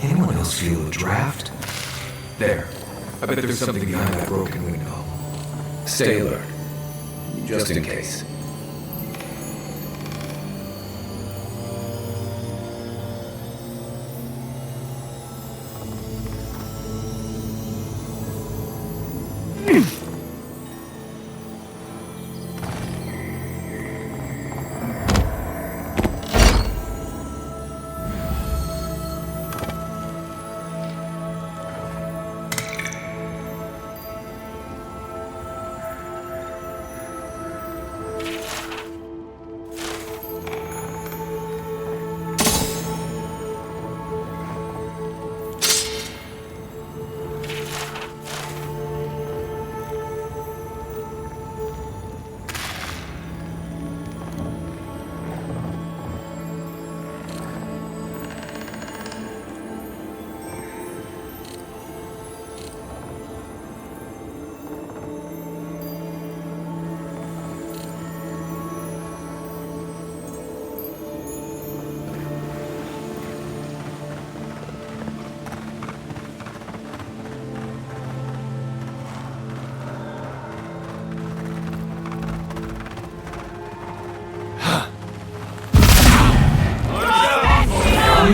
Anyone else feel a draft? There. I bet there's something behind that broken window. Stay alert. Just in case.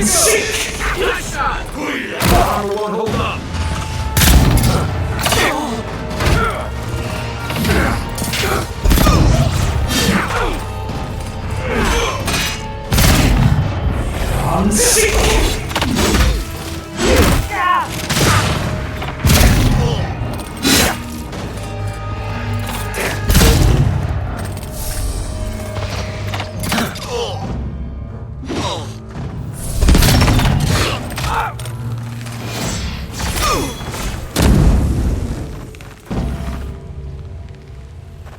Sick! Nice shot! Armor won't hold up! I'm sick!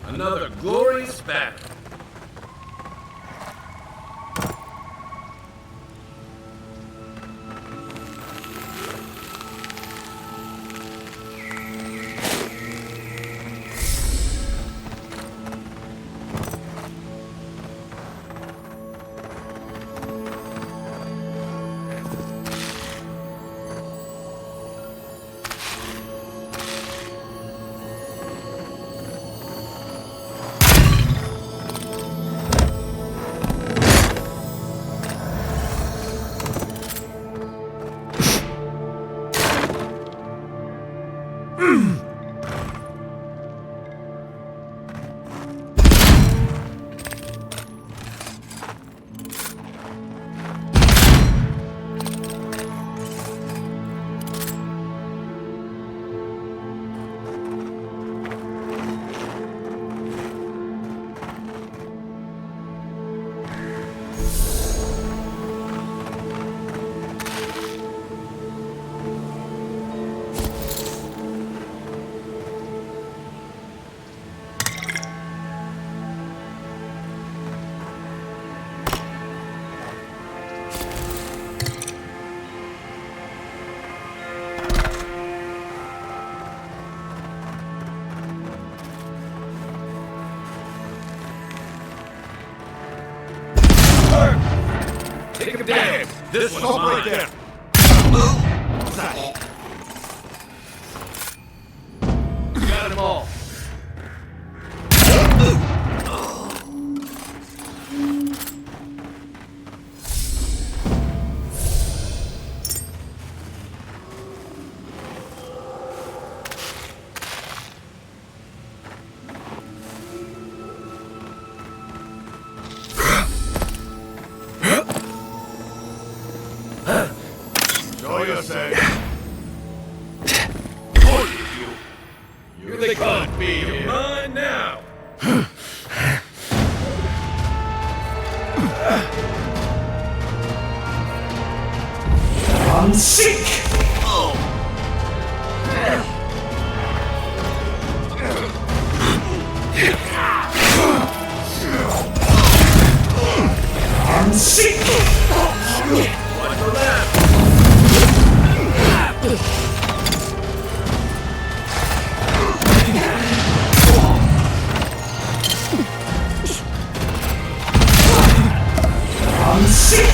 Another glorious battle. Take him down! This one's mine! Right there! Got them all! Here they come, be here. Mine now. I'm sick. I'm sick. Watch for that. I'm sick!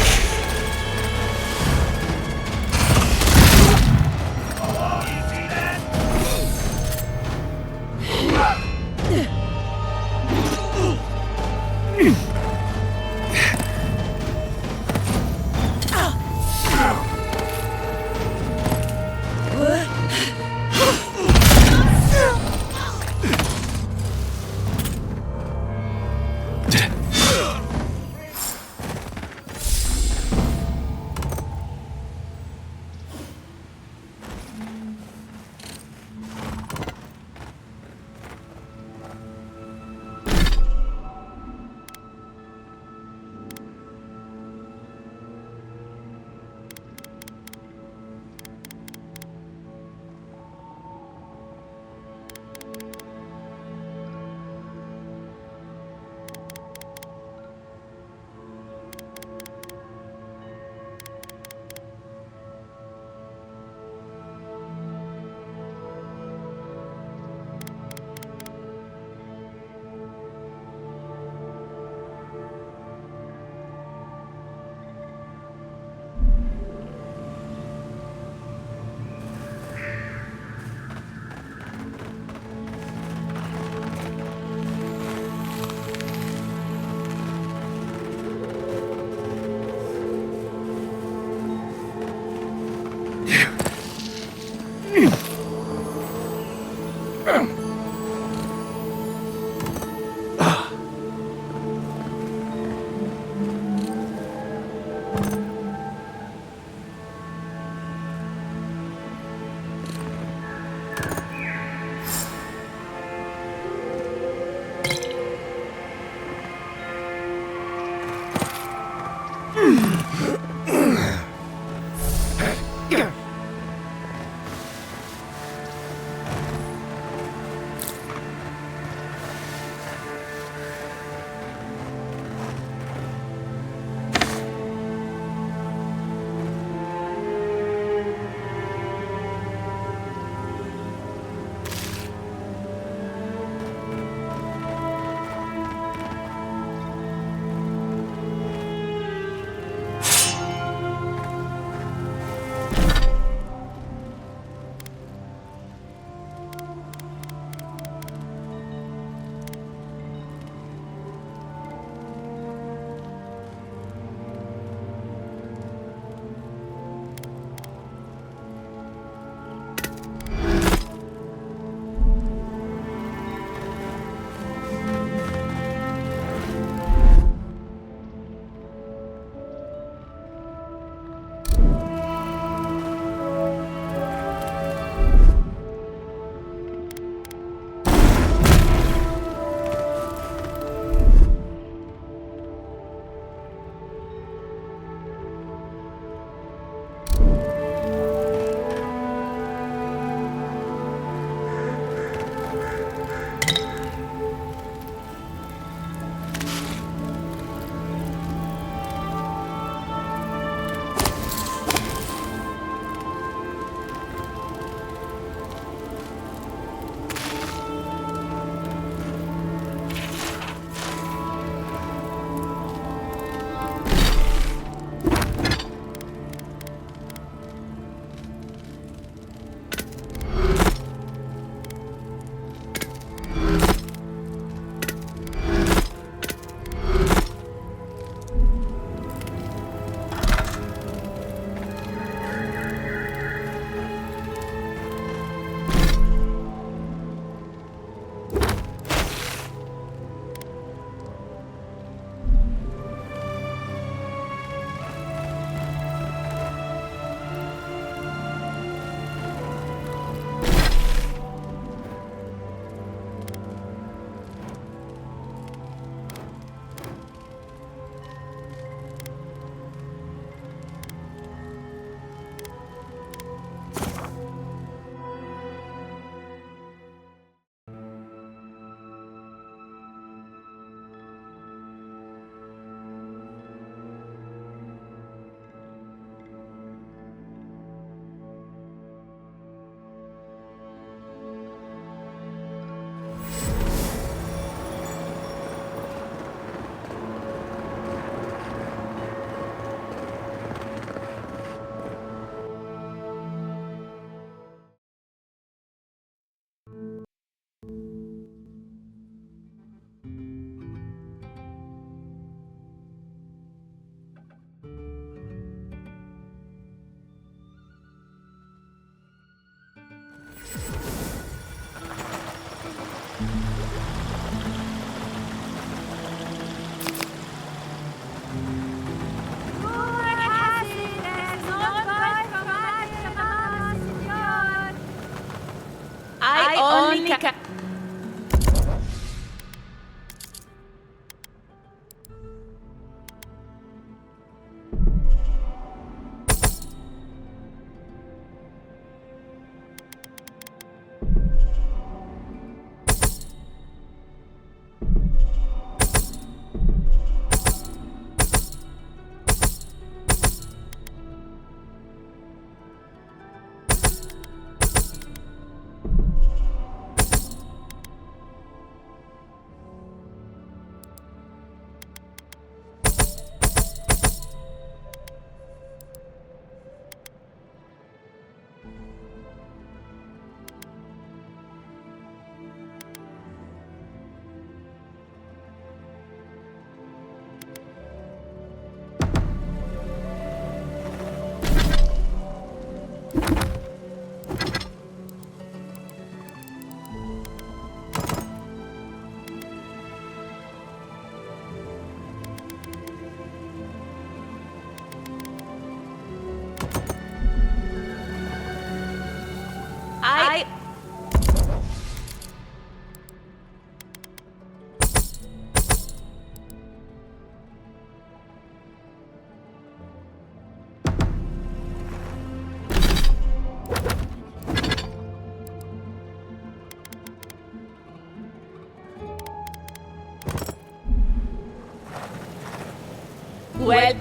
Well...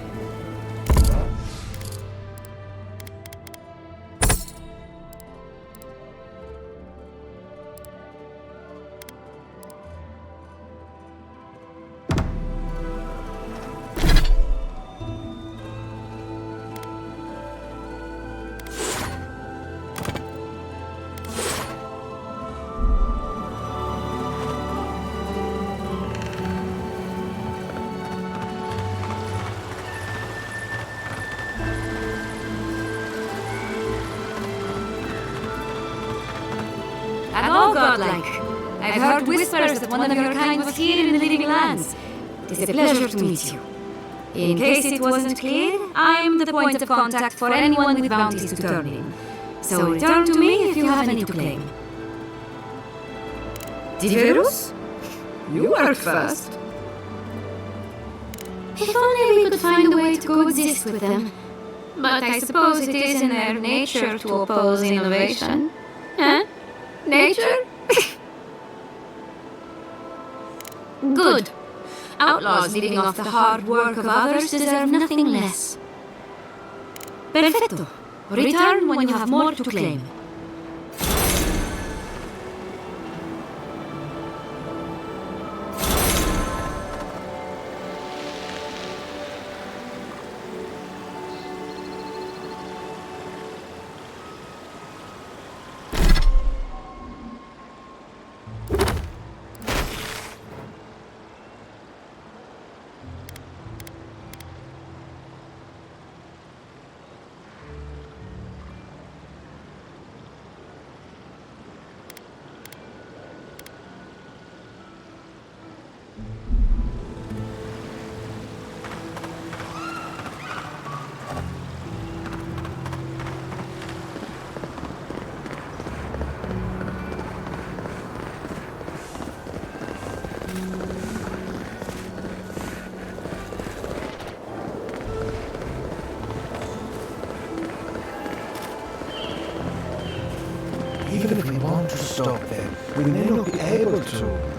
Hello, godlike. I've heard whispers that one of your kind was here in the living lands. It is a pleasure to meet you. In case it wasn't clear, I'm the point of contact for anyone with bounties to turn in. So return to me if you have any to claim. Diverus? You worked fast. If only we could find a way to coexist with them. But I suppose it is in their nature to oppose innovation. Huh? Nature? Good. Outlaws living off the hard work of others deserve nothing less. Perfecto. Return when you have more to claim. Even if we want to stop them, we may not be able to.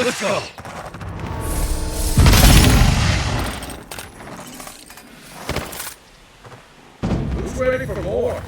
Let's go! Who's ready for more?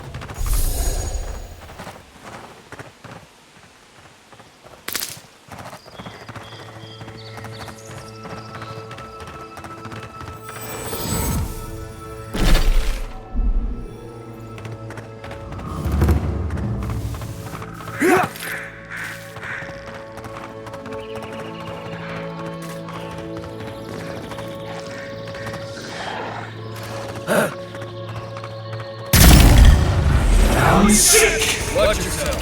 Sick! Watch yourself!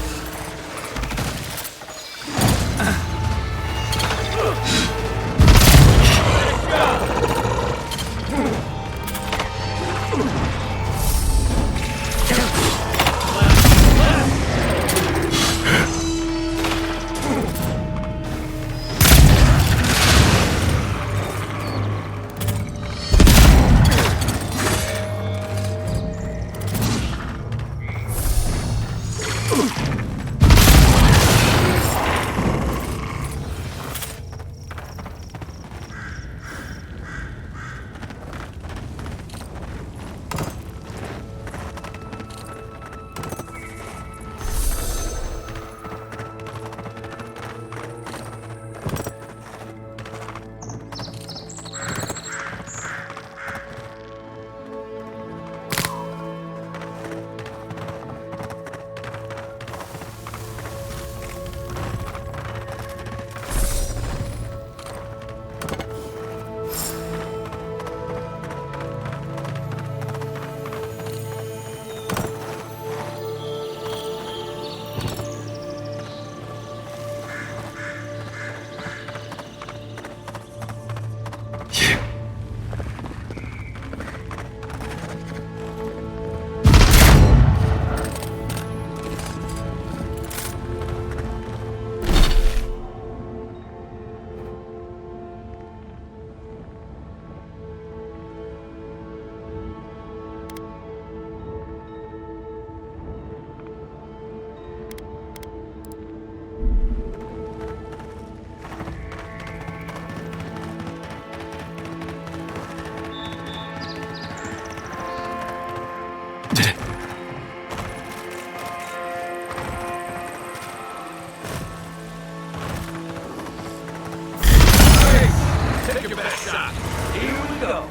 Take your best shot. Here we go.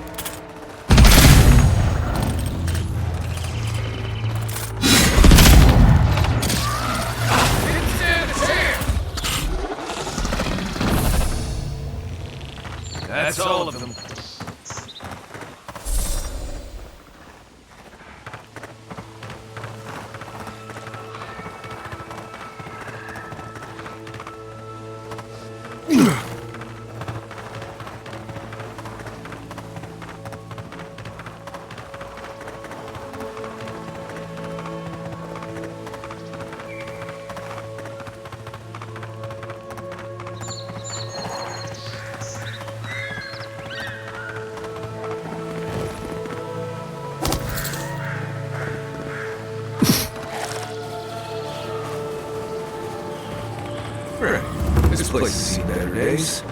Didn't stand a chance. That's all of them. This place has seen better days.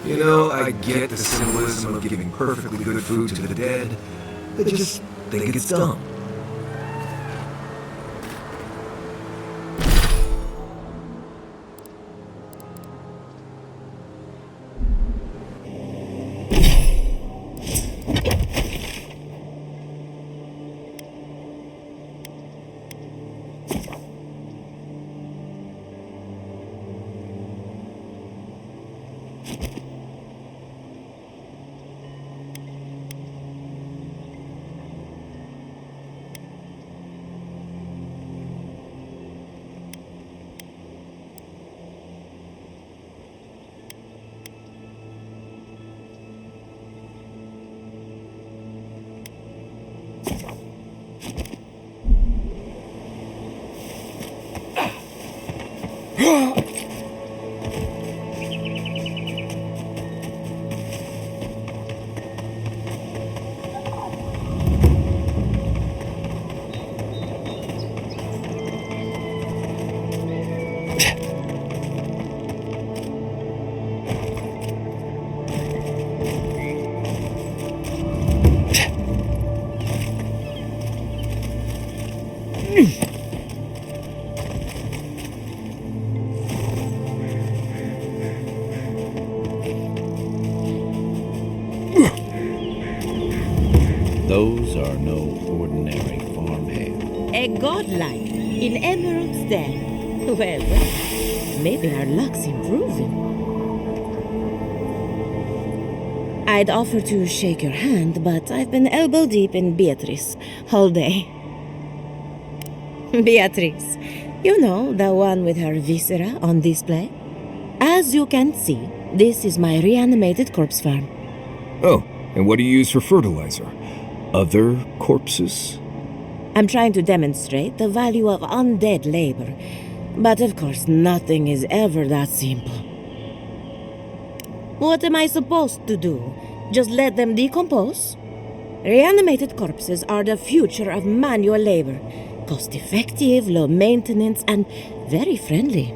You know, I get the symbolism of giving perfectly good food to the dead. I just think it's dumb. Those are no ordinary farmhand. A godlike in Emerald's den. Well, maybe our luck's improving. I'd offer to shake your hand, but I've been elbow deep in Beatrice all day. Beatrice, you know, the one with her viscera on display? As you can see, this is my reanimated corpse farm. Oh, and what do you use for fertilizer? Other corpses? I'm trying to demonstrate the value of undead labor, but of course nothing is ever that simple. What am I supposed to do? Just let them decompose? Reanimated corpses are the future of manual labor. Cost-effective, low maintenance, and very friendly.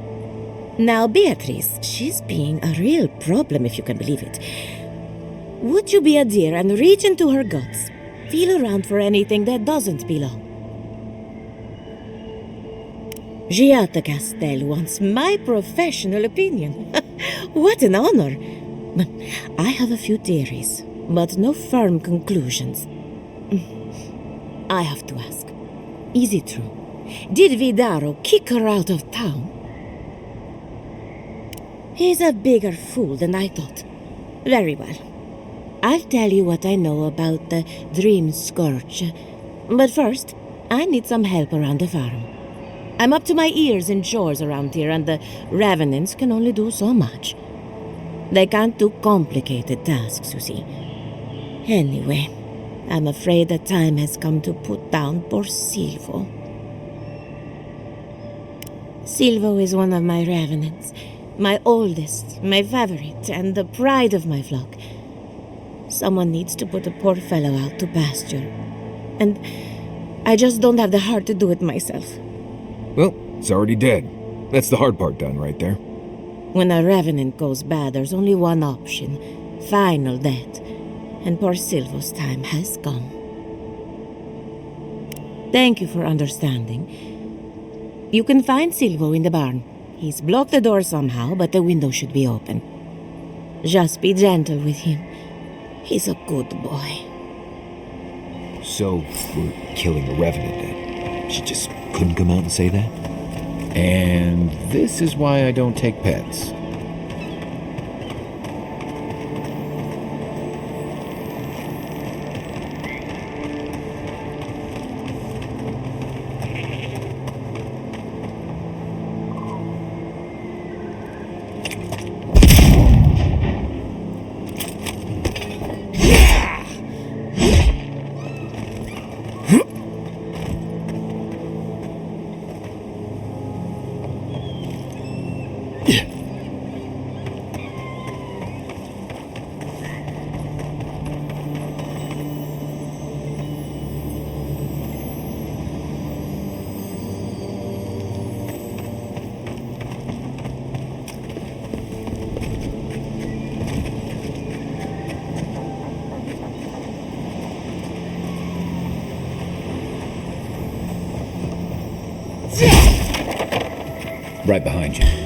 Now Beatrice, she's being a real problem if you can believe it. Would you be a dear and reach into her guts? Feel around for anything that doesn't belong. Giatta Castell wants my professional opinion. What an honor! I have a few theories, but no firm conclusions. I have to ask, is it true? Did Vidaro kick her out of town? He's a bigger fool than I thought. Very well. I'll tell you what I know about the Dream Scourge. But first, I need some help around the farm. I'm up to my ears in chores around here, and the Revenants can only do so much. They can't do complicated tasks, you see. Anyway, I'm afraid the time has come to put down poor Silvo. Silvo is one of my Revenants. My oldest, my favorite, and the pride of my flock. Someone needs to put the poor fellow out to pasture. And I just don't have the heart to do it myself. Well, it's already dead. That's the hard part done right there. When a revenant goes bad, there's only one option. Final death. And poor Silvo's time has come. Thank you for understanding. You can find Silvo in the barn. He's blocked the door somehow, but the window should be open. Just be gentle with him. He's a good boy. So, we're killing a revenant then? She just couldn't come out and say that? And this is why I don't take pets. right behind you.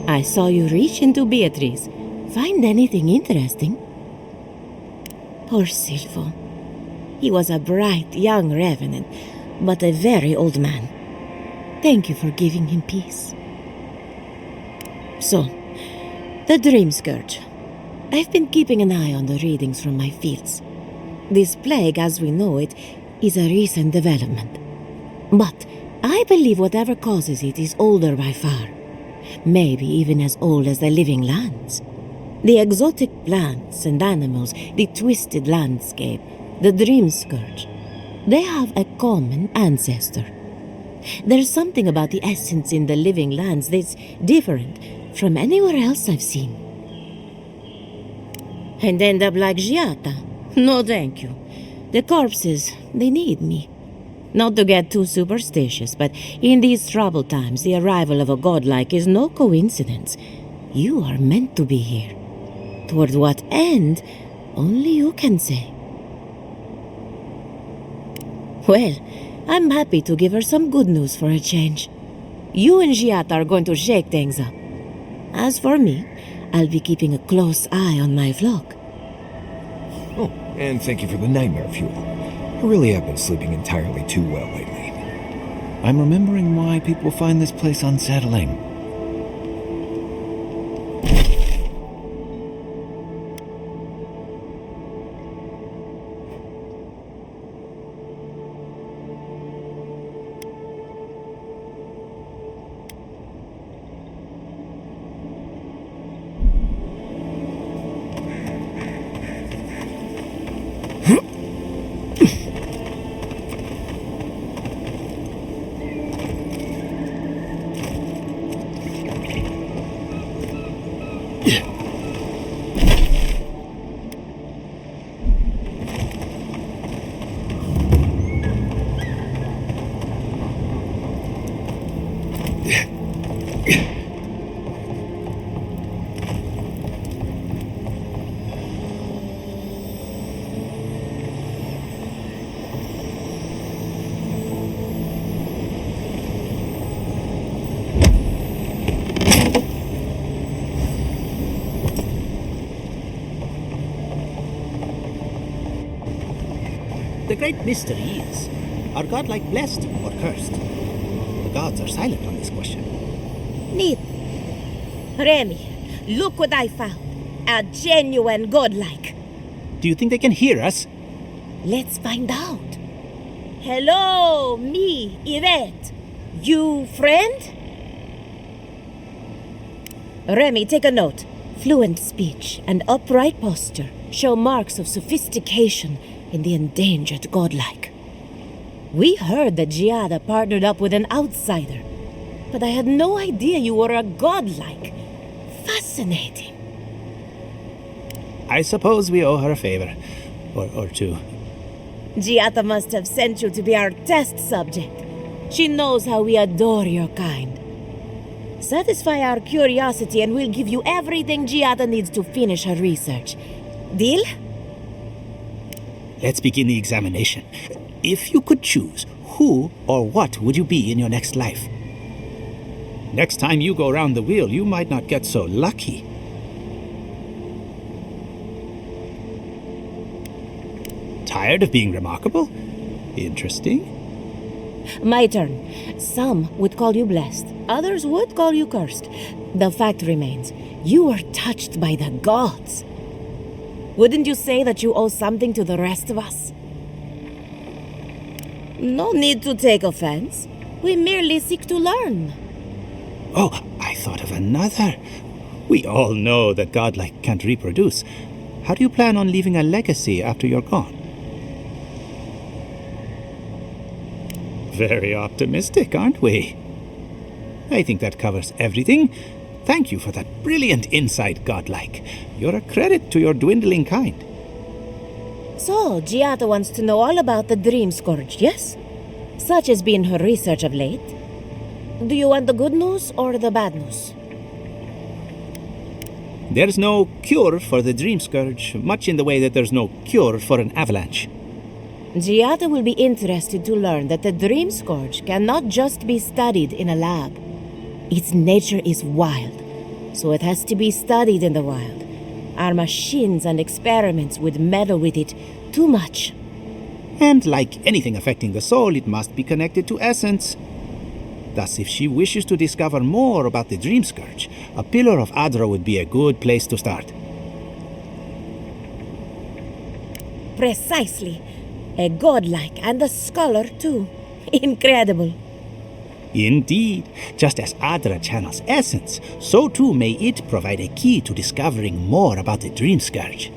I saw you reach into Beatrice. Find anything interesting? Poor Silvo. He was a bright young revenant, but a very old man. Thank you for giving him peace. So, the Dream Scourge. I've been keeping an eye on the readings from my fields. This plague, as we know it, is a recent development. But I believe whatever causes it is older by far. Maybe even as old as the living lands. The exotic plants and animals, the twisted landscape, the Dream Scourge. They have a common ancestor. There's something about the essence in the living lands that's different from anywhere else I've seen. And end up like Giatta? No, thank you. The corpses, they need me. Not to get too superstitious, but in these troubled times, the arrival of a godlike is no coincidence. You are meant to be here. Toward what end, only you can say. Well, I'm happy to give her some good news for a change. You and Giatta are going to shake things up. As for me, I'll be keeping a close eye on my flock. Oh, and thank you for the nightmare fuel. I really have been sleeping entirely too well lately. I'm remembering why people find this place unsettling. The great mystery is, are godlike blessed or cursed? The gods are silent on this question. Neat. Remy, look what I found. A genuine godlike. Do you think they can hear us? Let's find out. Hello, me, Yvette. You friend? Remy, take a note. Fluent speech and upright posture show marks of sophistication in the endangered godlike. We heard that Giatta partnered up with an outsider, but I had no idea you were a godlike. Fascinating. I suppose we owe her a favor. Or two. Giatta must have sent you to be our test subject. She knows how we adore your kind. Satisfy our curiosity and we'll give you everything Giatta needs to finish her research. Deal? Let's begin the examination. If you could choose, who or what would you be in your next life? Next time you go round the wheel, you might not get so lucky. Tired of being remarkable? Interesting. My turn. Some would call you blessed, others would call you cursed. The fact remains, you were touched by the gods. Wouldn't you say that you owe something to the rest of us? No need to take offense. We merely seek to learn. Oh, I thought of another. We all know that godlike can't reproduce. How do you plan on leaving a legacy after you're gone? Very optimistic, aren't we? I think that covers everything. Thank you for that brilliant insight, godlike. You're a credit to your dwindling kind. So, Giatta wants to know all about the Dream Scourge, yes? Such has been her research of late. Do you want the good news or the bad news? There's no cure for the Dream Scourge, much in the way that there's no cure for an avalanche. Giatta will be interested to learn that the Dream Scourge cannot just be studied in a lab. Its nature is wild, so it has to be studied in the wild. Our machines and experiments would meddle with it too much. And like anything affecting the soul, it must be connected to essence. Thus, if she wishes to discover more about the Dream Scourge, a pillar of Adra would be a good place to start. Precisely. A godlike and a scholar, too. Incredible. Indeed. Just as Adra channels essence, so too may it provide a key to discovering more about the Dream Scourge.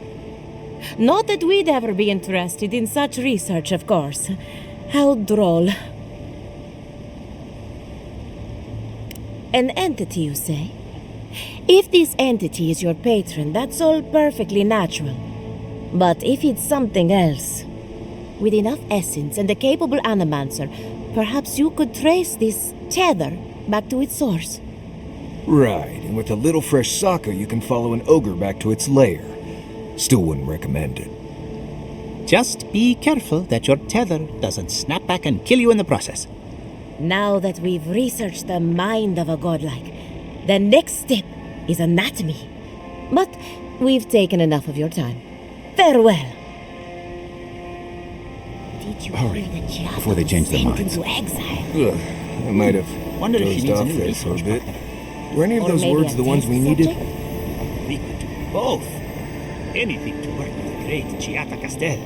Not that we'd ever be interested in such research, of course. How droll. An entity, you say? If this entity is your patron, that's all perfectly natural. But if it's something else, with enough essence and a capable animancer, perhaps you could trace this tether back to its source. Right, and with a little fresh soccer, you can follow an ogre back to its lair. Still wouldn't recommend it. Just be careful that your tether doesn't snap back and kill you in the process. Now that we've researched the mind of a godlike, the next step is anatomy. But we've taken enough of your time. Farewell. Did you Hurry, hear that Giatta before they was change their sent minds. into exile? Ugh, I might have Wonder if she dozed needs a off new there for a research bit. partner. Were any of Or those maybe words a the ones we test needed? subject? We could do both. Anything to work with the great Giatta Castel.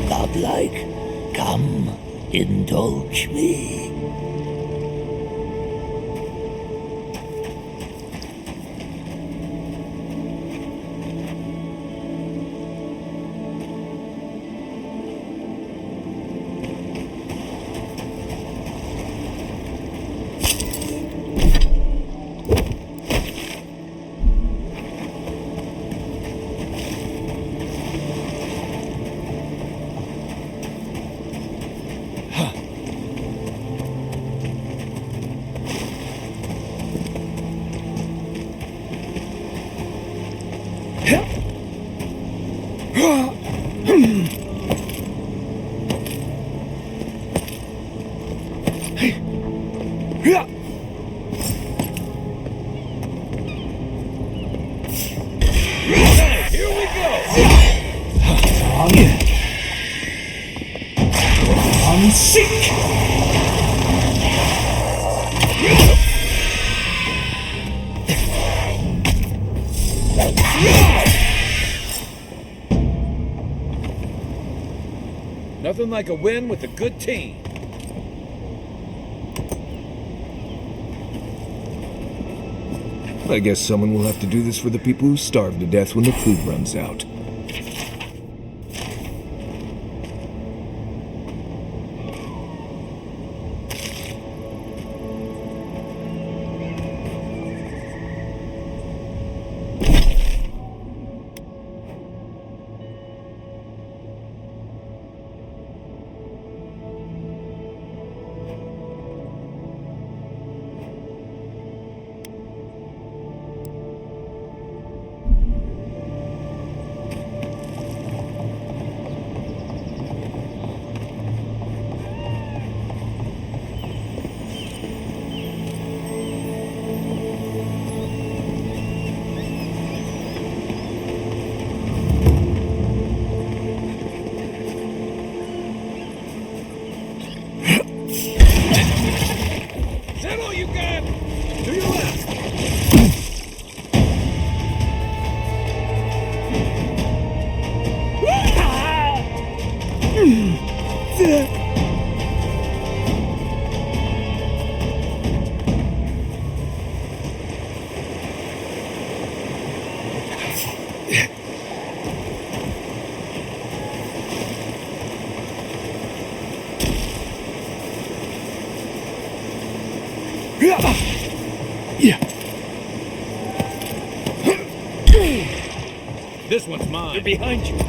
Godlike, come, indulge me. sick! Nothing like a win with a good team. I guess someone will have to do this for the people who starve to death when the food runs out. This one's mine. They're behind you.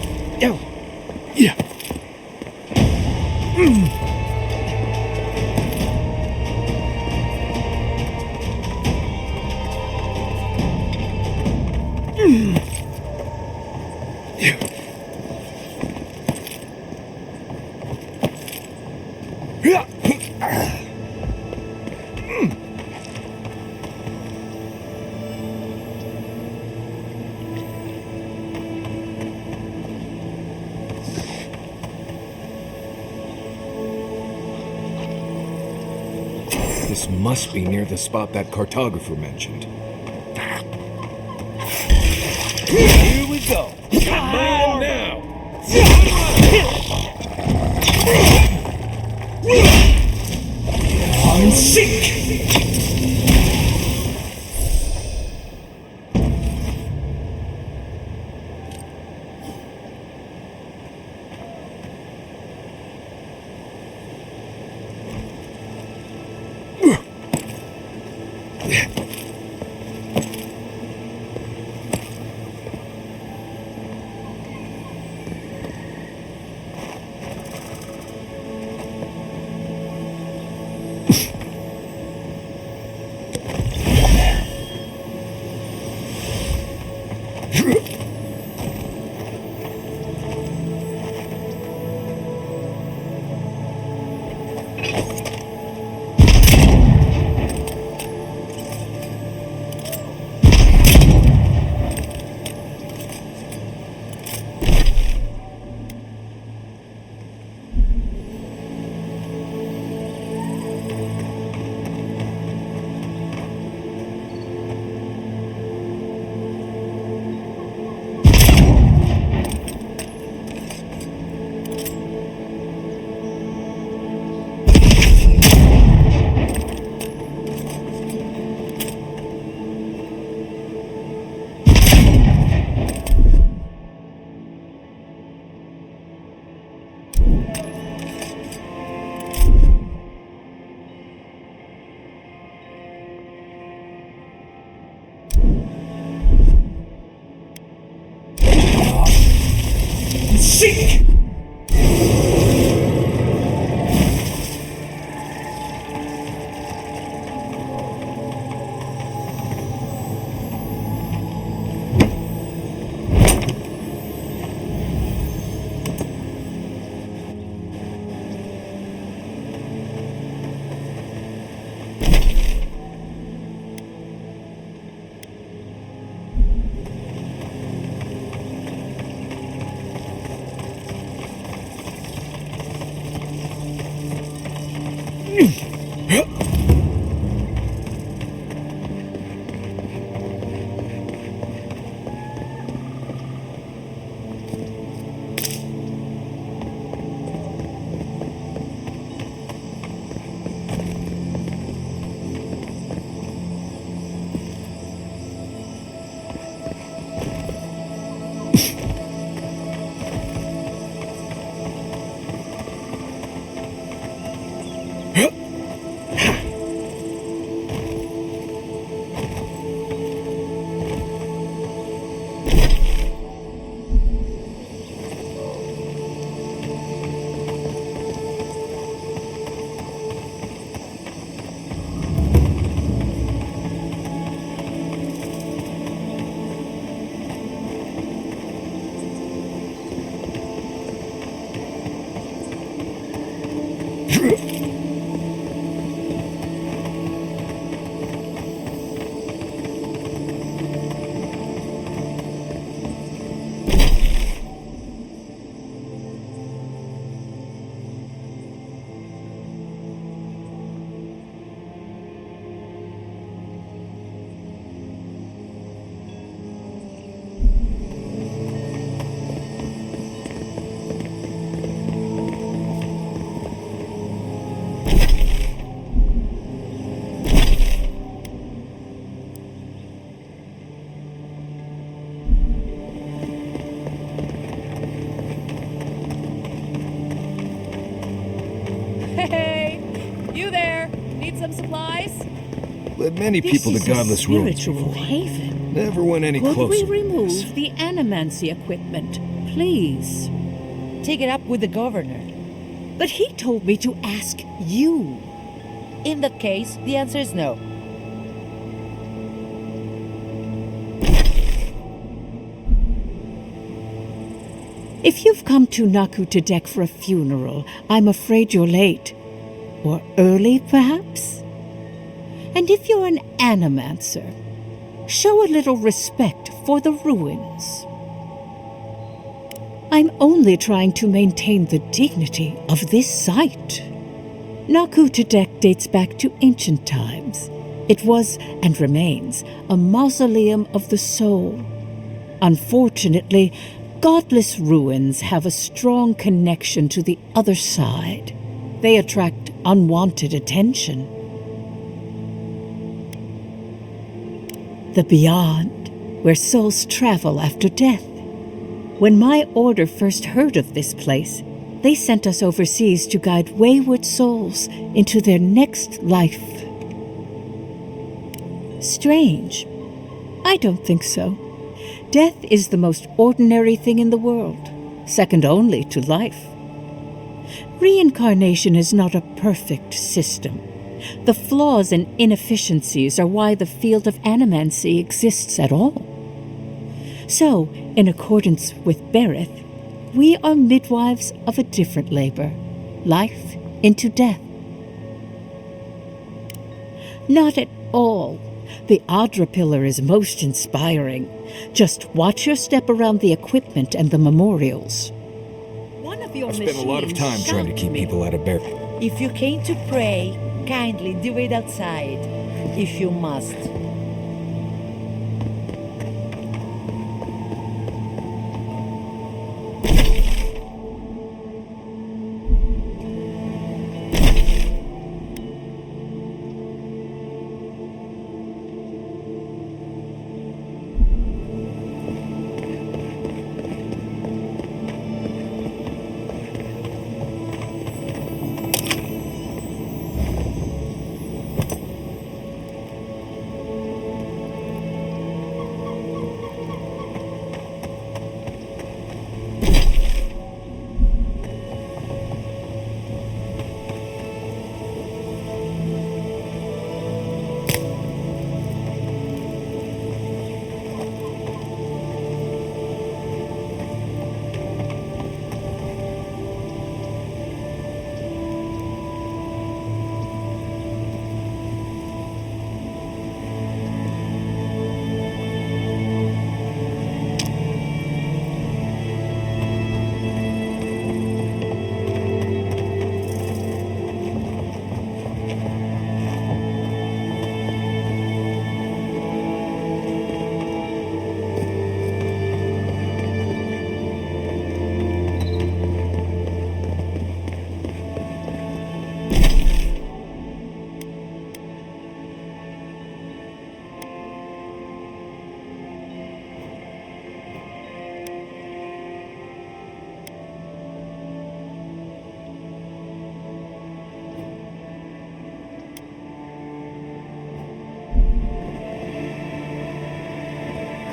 This must be near the spot that cartographer mentioned. Here we go. Come on now. I'm sick! Sick! some supplies? Led many people to godless ruins spiritual before. haven. Never went any Could closer. we remove the animancy equipment, please? Take it up with the governor. But he told me to ask you. In that case, the answer is no. If you've come to Nakutadek for a funeral, I'm afraid you're late. Or early, perhaps? And if you're an animancer, show a little respect for the ruins. I'm only trying to maintain the dignity of this site. Nakutadek dates back to ancient times. It was, and remains, a mausoleum of the soul. Unfortunately, godless ruins have a strong connection to the other side. They attract unwanted attention. The beyond, where souls travel after death. When my order first heard of this place, they sent us overseas to guide wayward souls into their next life. Strange. I don't think so. Death is the most ordinary thing in the world, second only to life. Reincarnation is not a perfect system. The flaws and inefficiencies are why the field of animancy exists at all. So, in accordance with Berith, we are midwives of a different labor, life into death. Not at all. The Adra pillar is most inspiring. Just watch your step around the equipment and the memorials. One of your I've spent a lot of time machines trying to shocked keep me. people out of Berith. If you came to pray, kindly do it outside, if you must.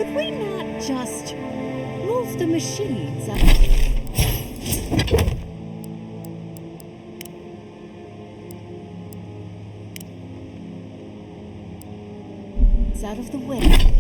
Could we not just move the machines out? It's out of the way.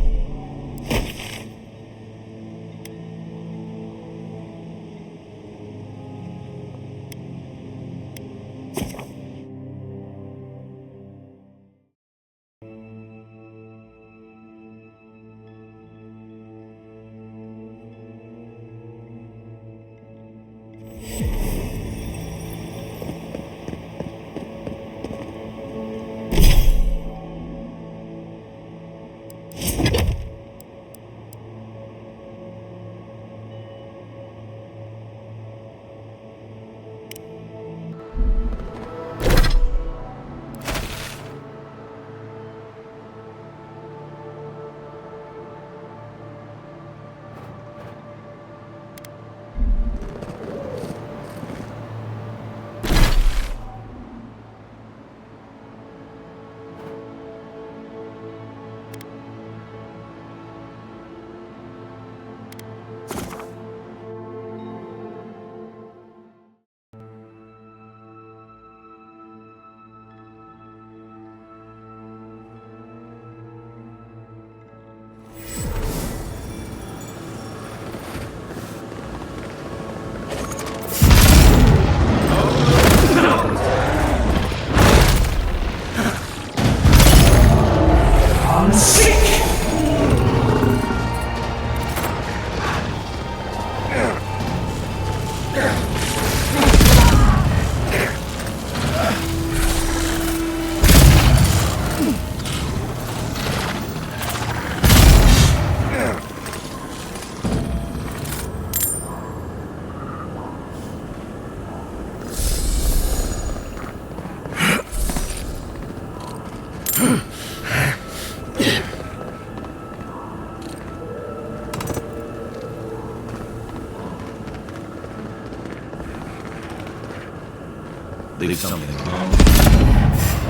Leave something alone.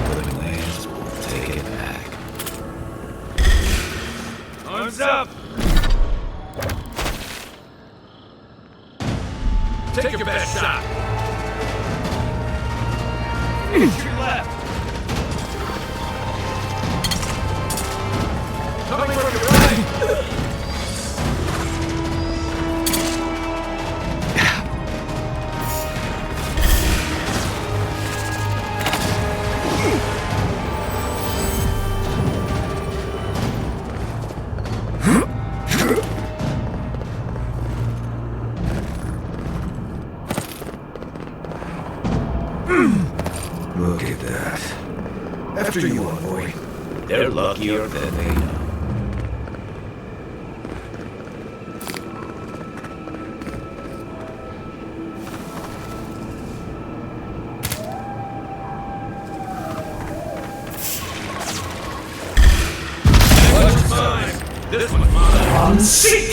Living lands will take it back. Arms up! Take your best shot! Finish your left! Coming from your right! Look at that. After you, boy. They're luckier than they know. What's mine? This one's mine. Seek!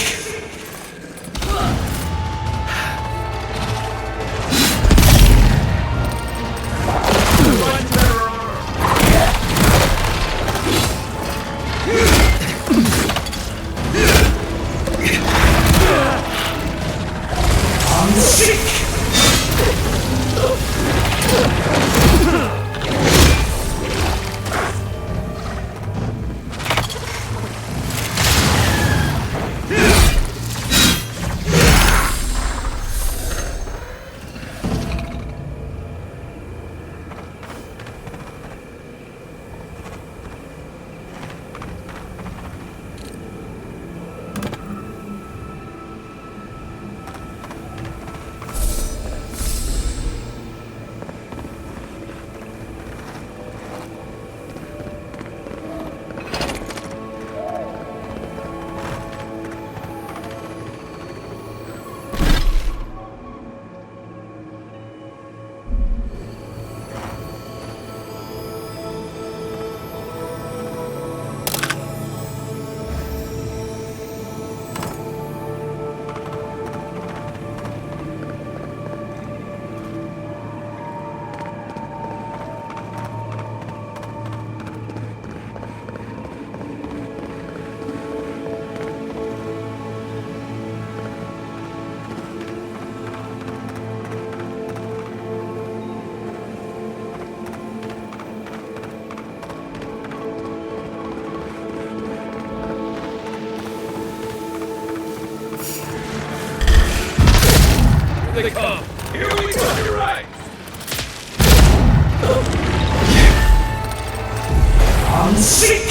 They come. Here we go. You're right. I'm sick!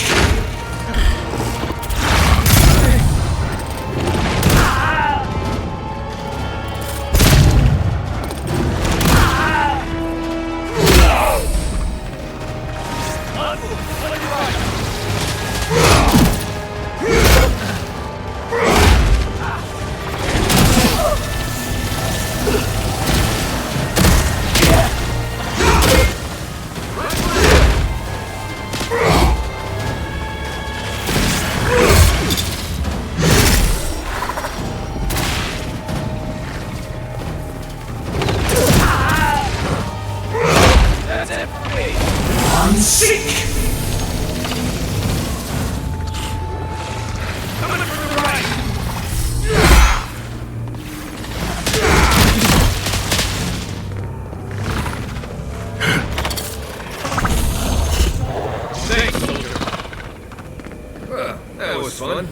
I'm sick! Coming from the right. Thanks, soldier. Well, that was fun.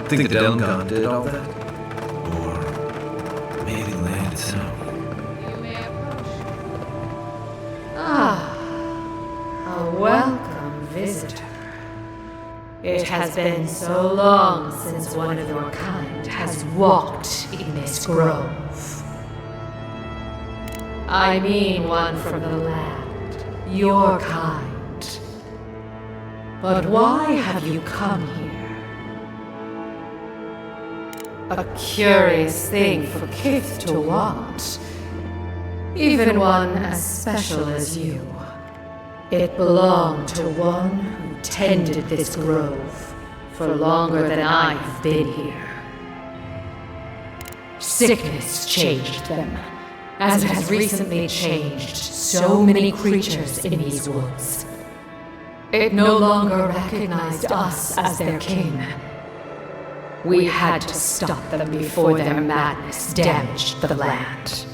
Think the Delgon did all that? Or maybe land itself? A welcome visitor. It has been so long since one of your kind has walked in this grove. I mean one from the land, your kind. But why have you come here? A curious thing for Kith to want. Even one as special as you. It belonged to one who tended this grove for longer than I have been here. Sickness changed them, as it has recently changed so many creatures in these woods. It no longer recognized us as their kin. We had to stop them before their madness damaged the land.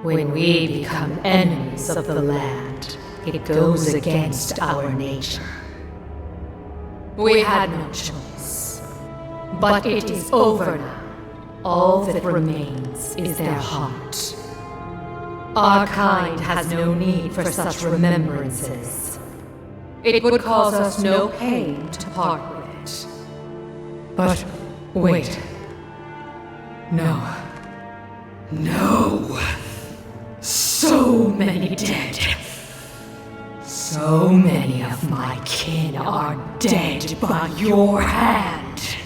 When we become enemies of the land, it goes against our nature. We had no choice. But it is over now. All that remains is their heart. Our kind has no need for such remembrances. It would cause us no pain to part with it. But wait. No. No. So many dead. So many of my kin are dead by your hand.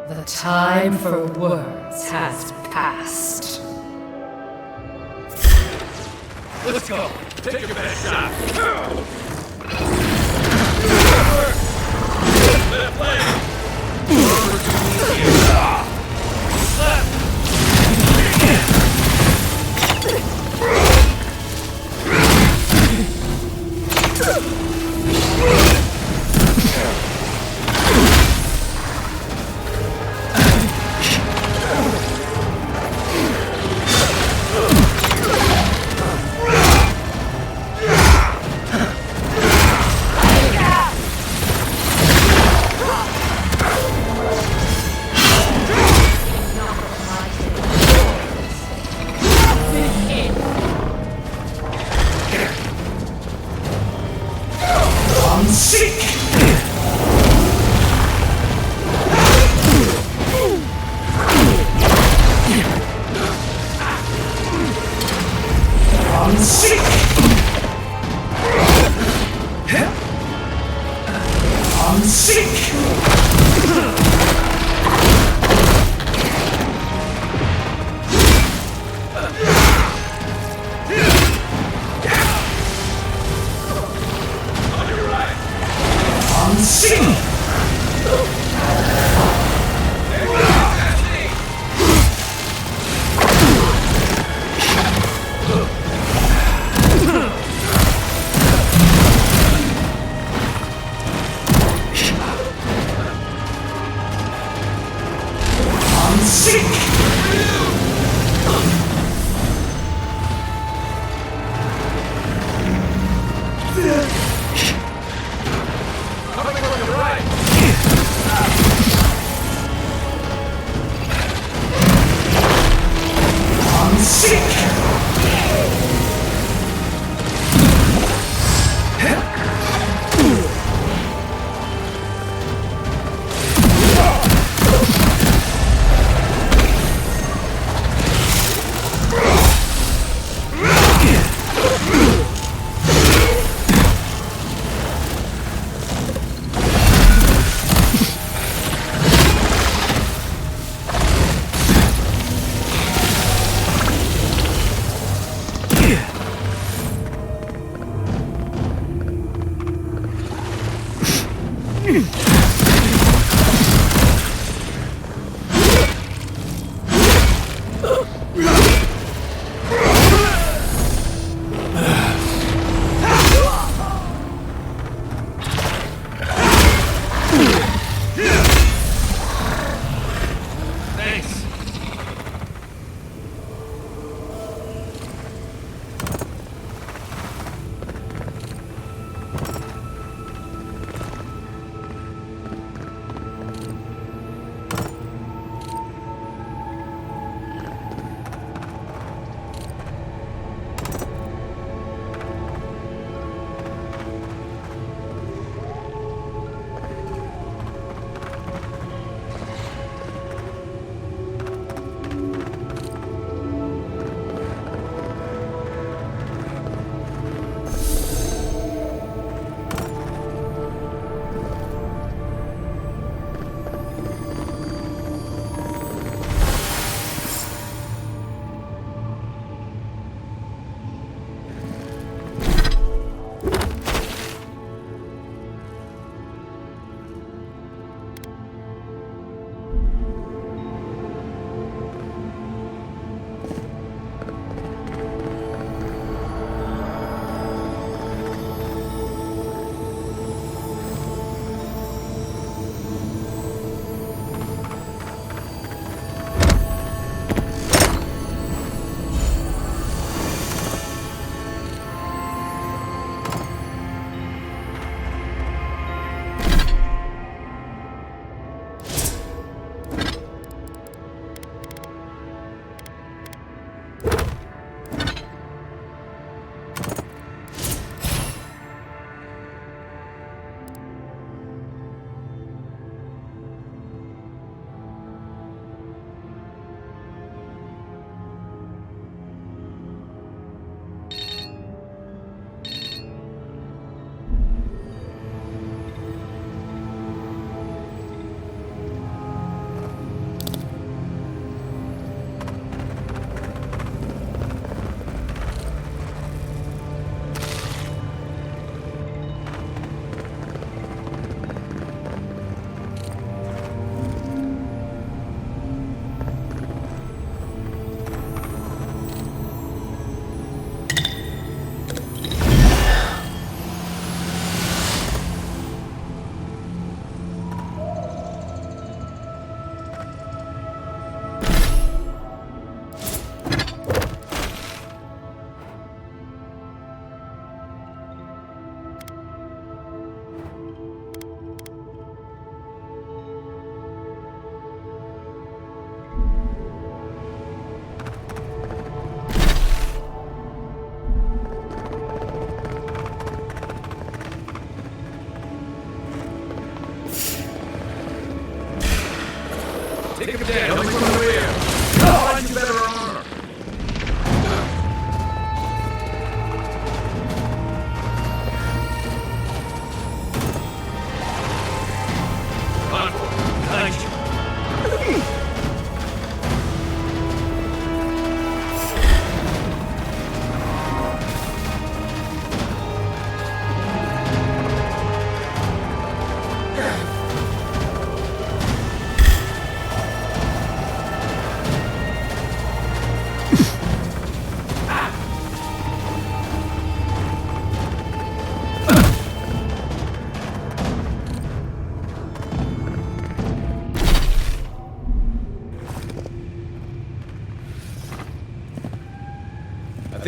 The time for words has passed. Let's go. Take your best shot. Left leg.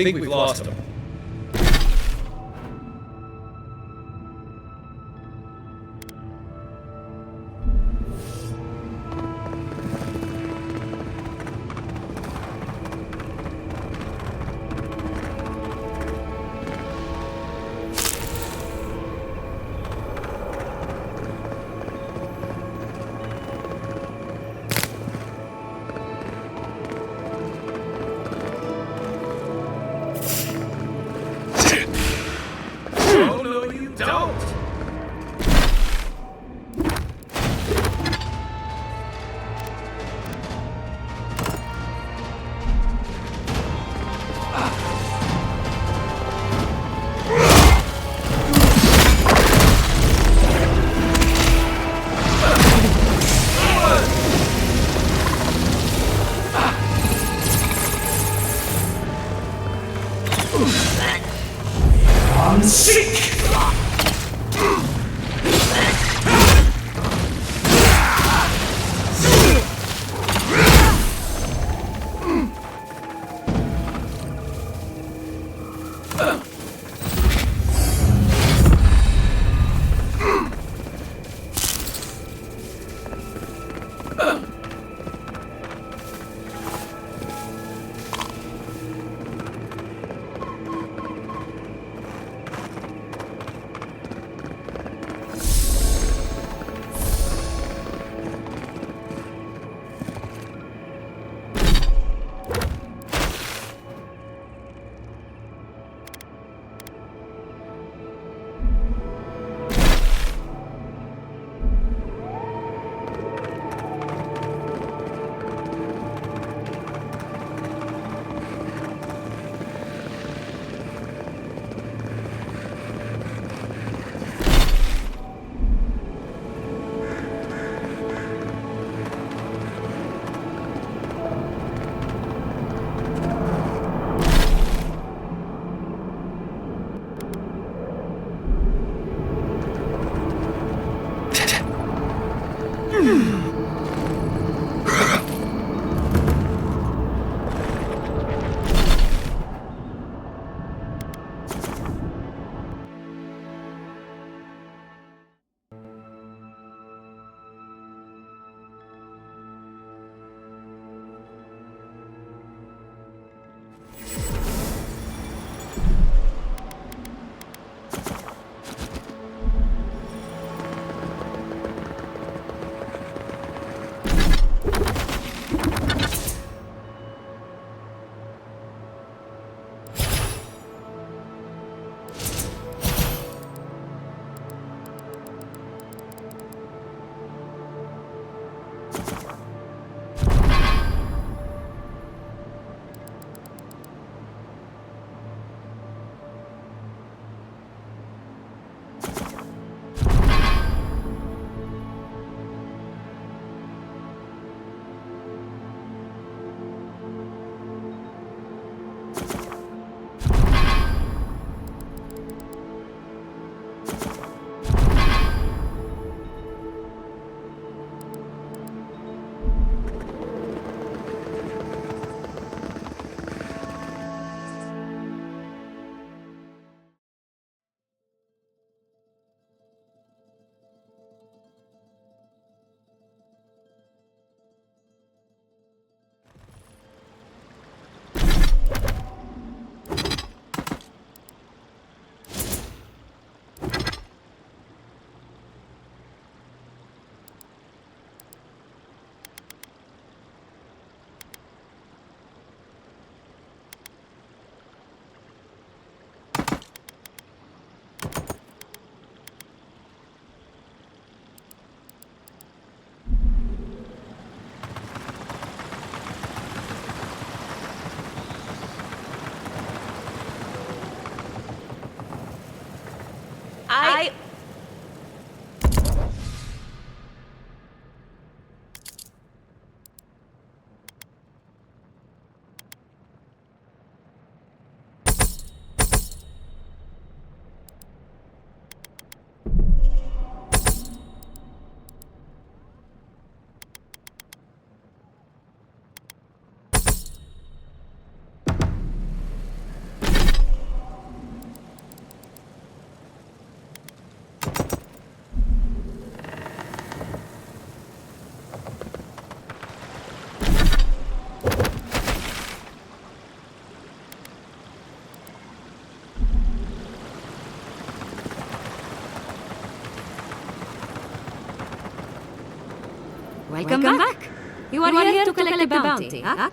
think we've lost him. Oh, no, you don't! I'm sick! Welcome back. You are here to collect a bounty, huh?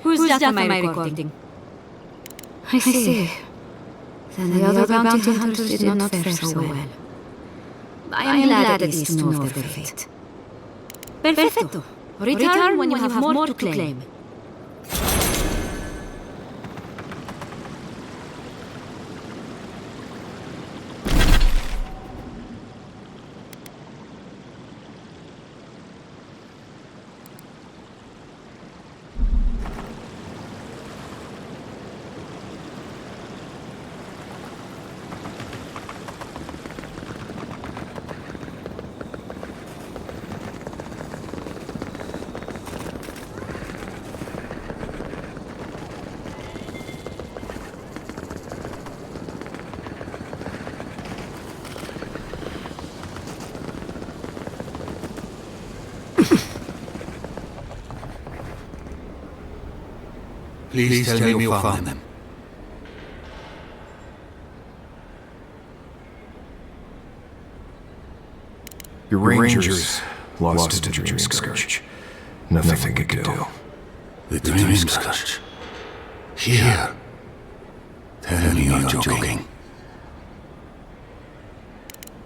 Who's that on my recording? I see. Then the other bounty hunters did not fare so well. I am glad at least to know of their fate. Perfecto. Return when you have more to claim. Please tell me you found them. Your rangers lost to Dream Scourge. Nothing they could do. The Dream Scourge? Here? Tell me you're joking.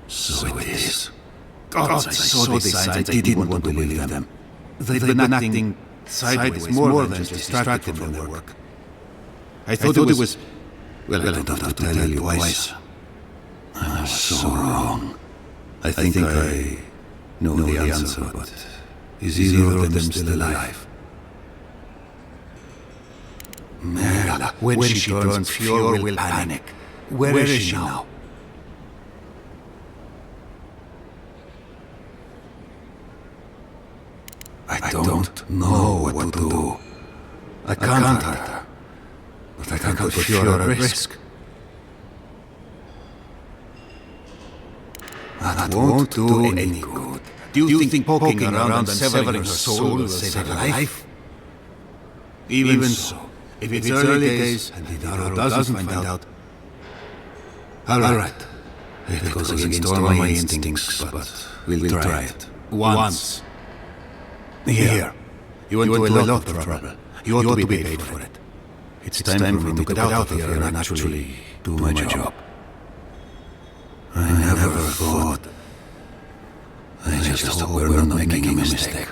So it is. Gods, I saw the signs. I didn't want to believe them. They've been acting sideways more than just distracted from their work. I thought it was... Well, I don't have to tell you twice. I was so wrong. I think I know the answer, but is either of them still alive? Merla, when she turns pure will panic. Where is she now? I don't know what to do. I can't hurt her, but I can't put sure at risk. That won't do any good. Do you think poking around and severing her soul will save her life? Even so, if it's early days and Hidaro doesn't find out... Alright, it goes against all my instincts, but we'll try it. Once. Here, you went to a lot of trouble. You ought to be paid for it. It's time for me to get out of here and actually do my job. I never thought. I just hope we're not making a mistake.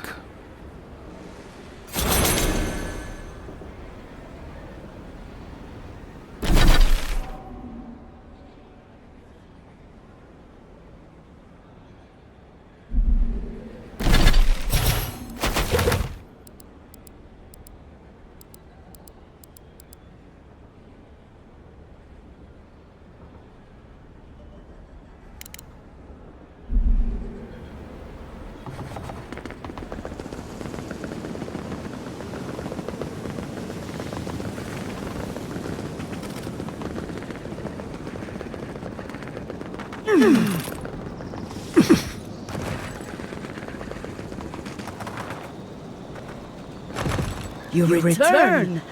You return!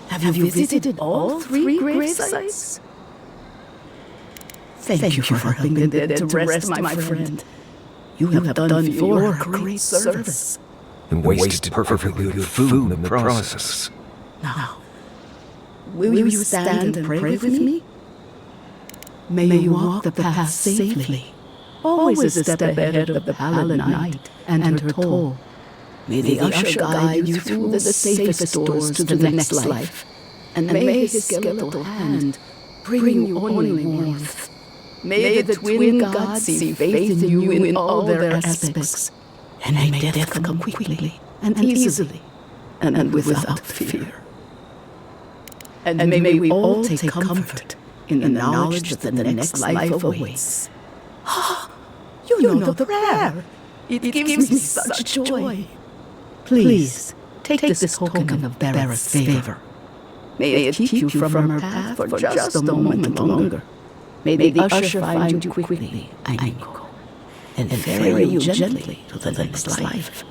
Have you visited all three grave sites? Thank you for helping the dead to rest, my friend. You have done your great service. And wasted perfectly good food in the process. Now, will you stand and pray with me? May you walk the path safely, always a step ahead of the pallid night and her toll. May the usher guide you through the safest doors to the next life, and may his skeletal hand bring you only warmth. May the twin gods see faith in you in all their aspects, and may death come quickly and easily, and without fear. And may we all take comfort in the knowledge that the next life awaits. You know the prayer. It gives me such joy. Please, take this token of Barrett's favor. May it keep you from her path for just a moment longer. May the usher find you quickly, Ainiko, and ferry you gently to the next life.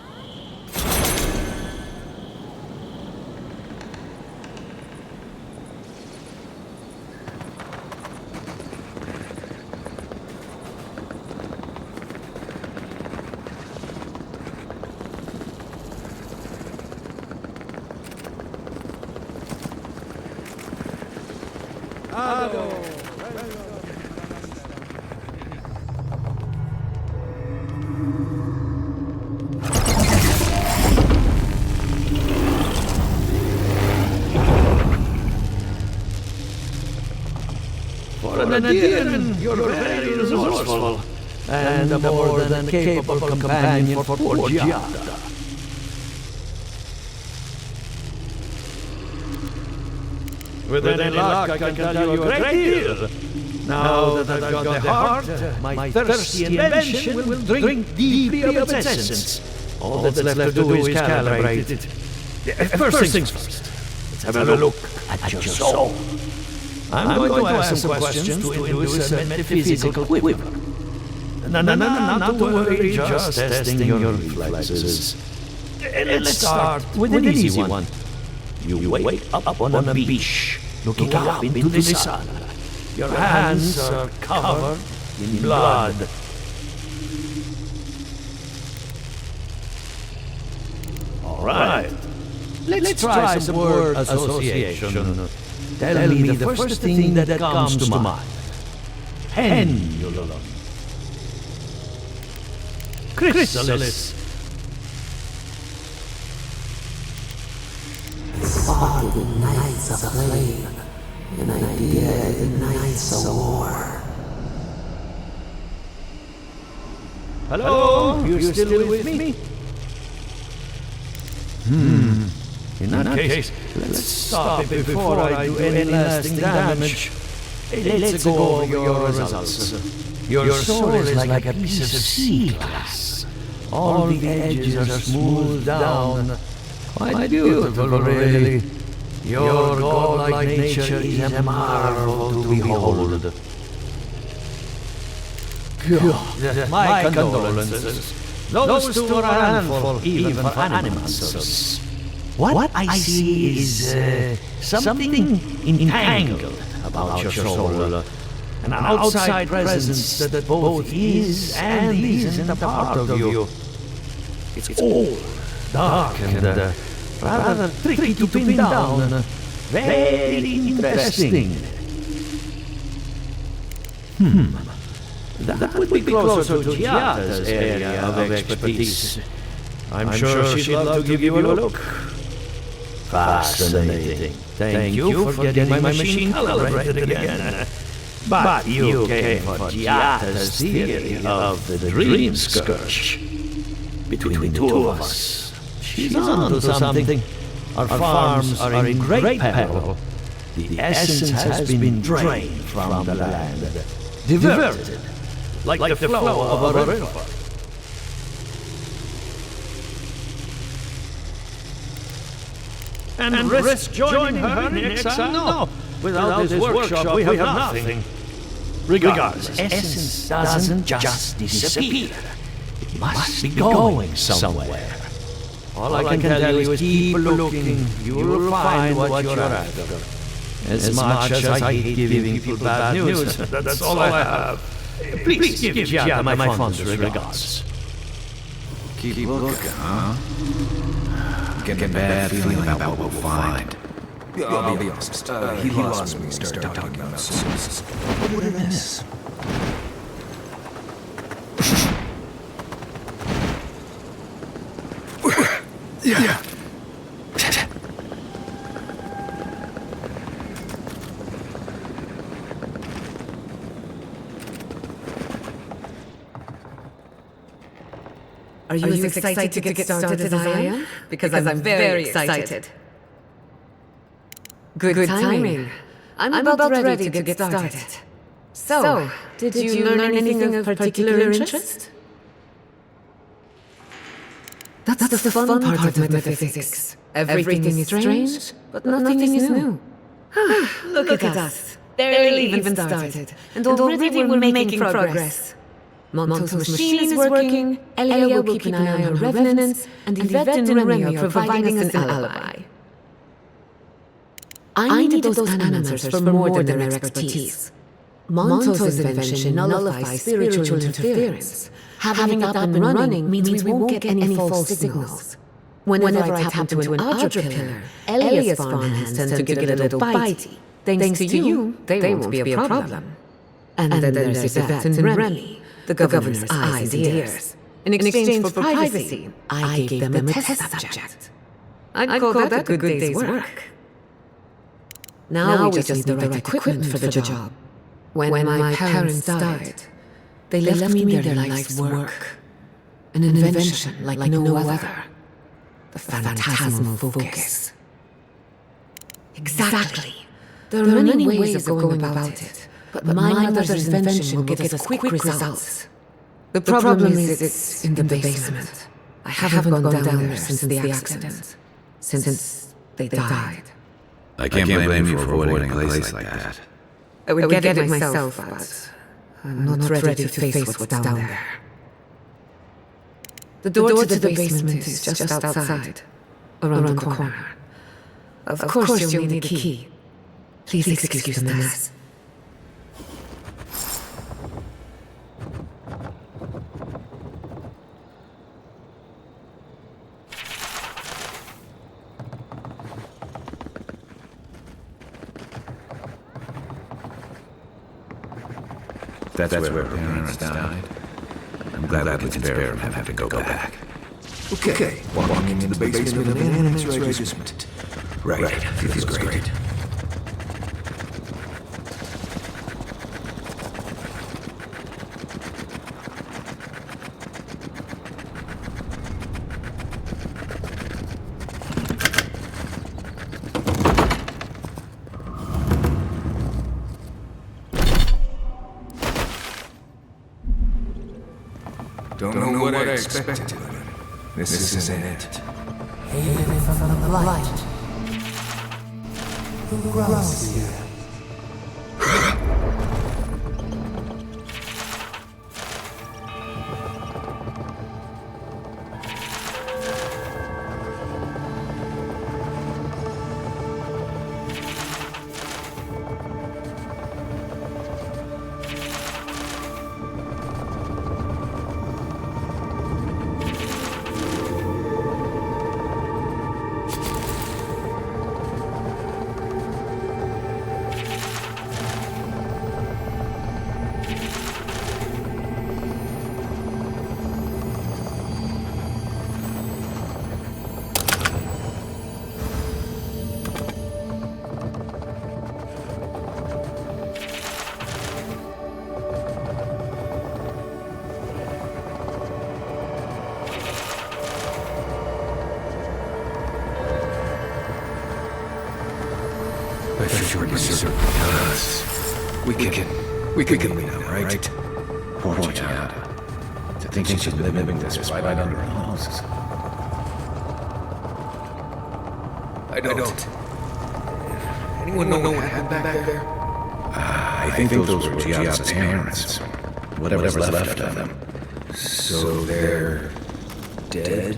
For an Adirian, you're very resourceful, and a more than capable companion for poor Giatta. With any luck, I can tell you a great deal. Now that I've got the heart, my thirsty invention will drink deeply of its essence. All that's left to do is calibrate it. First things first, let's have a look at your soul. I'm going to ask some questions to induce a metaphysical quiver. No, not to worry, just testing your reflexes. Let's start with an easy one. You wake up on a beach, looking up into the sun. Your hands are covered in blood. All right. Let's try some word association. Tell me the first thing that comes to mind. Pendulum. Chrysalis. Sparkling nights of flame, an idea ignites a war. Hello? You still with me? In that case, let's stop it before I do any lasting damage. Let's go over your results. Your soul is like a piece of sea glass. All the edges are smoothed down. Quite beautiful, really. Your godlike nature is a marvel to behold. God, my condolences. Those two are a handful, even for animals. What I see is something entangled about your soul. An outside presence that both is and isn't a part of you. It's old, dark, and rather tricky to pin down. Very interesting. That would be closer to Giatta's area of expertise. I'm sure she'd love to give you a look. Fascinating. Thank you for getting my machine calibrated again. But you came for Giatta's theory of the dream scourge. Between the two of us, she's onto something. Our farms are in great peril. The essence has been drained from the land, diverted, like the flow of a river. And risk joining her in exile? No. Without this workshop, we have nothing. Regardless, essence doesn't just disappear. It must be going somewhere. All I can tell you is keep looking. You will find what you're after. As much as I hate giving people bad news, that's all I have. Please give Giatta my fondest regards. Keep looking, huh? Get a bad feeling about what we'll find. I'll be honest, he lost me when he started talking about souls. What did I miss? Yeah. Are you as excited to get started as I am? Because I'm very excited. Good timing. I'm about ready to get started. So, did you learn anything of particular interest? That's the fun part of metaphysics. Everything is strange, but nothing is new. Look at us. Barely even started, and already we're making progress. Monto's machine is working, Elia will keep an eye on revenants, and Yvette and Remy are providing us an alibi. I needed those animators for more than their expertise. Monto's invention nullifies spiritual interference. Having it up and running means we won't get any false signals. Whenever I tap into an Adra pillar, Elia's farmhands tend to get a little bitey. Thanks to you, they won't be a problem. And then there's Yvette and Remy, the governor's eyes and ears. In exchange for privacy, I gave them a test subject. I'd call that a good day's work. Now we just need the right equipment for the job. When my parents died, they left me their life's work. An invention like no other. The phantasmal focus. Exactly. There are many ways of going about it, but my mother's invention will give us quick results. The problem is it's in the basement. I haven't gone down there since the accident. Since they died. I can't blame you for avoiding a place like that. I would get it myself, but I'm not ready to face what's down there. The door to the basement is just outside, around the corner. Of course you'll need a key. Please excuse the mess. That's where her parents died. I'm glad we can spare from having to go back. Okay, walking into the basement of an annex basement. Right, feels great. Don't know what I expected. This isn't it. Haven from the light. Who grows here? We can leave now, right? Poor Giatta. To think she's living this right under our noses. I don't. Anyone know what happened back there? I think those were Giatta's parents. Whatever's left of them. So they're dead?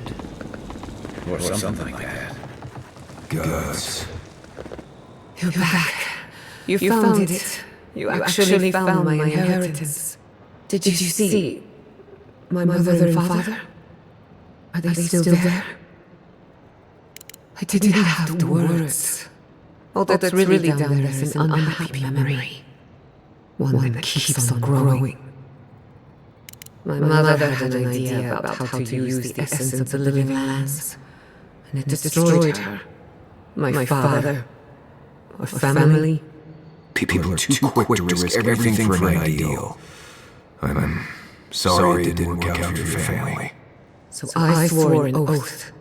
Or something like that. Gods. You're back. You found it. You actually found my inheritance. Did you see my mother and father? Are they still there? I didn't have the words. All that's really down there is an unhappy memory. One that keeps on growing. My mother had an idea about how to use the essence of the living lands, and it destroyed her. My father, our family. People are too quick to risk everything for an ideal. I'm sorry it didn't work out for your family. So I swore an oath.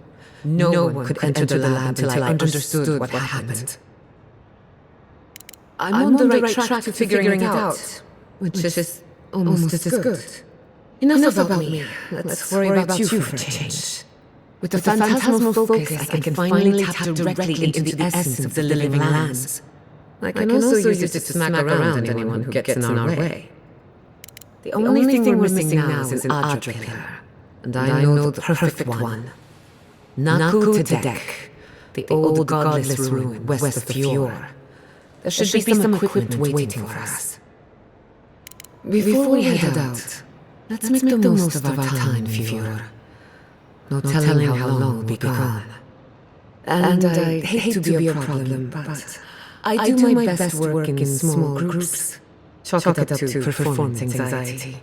No one could enter the lab until I understood what happened. I'm on the right track to figuring it out, which is almost as good. Enough about me. Let's worry about you for a change. With the phantasmal focus, I can finally tap directly into the essence of the living lands. I can also use it to smack around anyone who gets in our way. The only thing we're missing now is an Adra pillar, and I know the perfect one. Naku Tedek, the old godless ruin west of Fior. There should be some equipment waiting for us. Before we head out, let's make the most of our time in Fior. No telling how long we'll be gone. And I hate to be a problem, but I do my best work in small groups. Chalk it up to performance anxiety.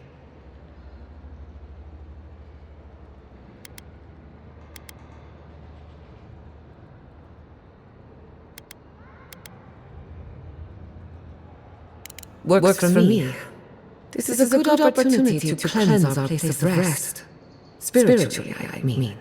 Works for me. This is a good opportunity to cleanse our place of rest. Spiritually, I mean.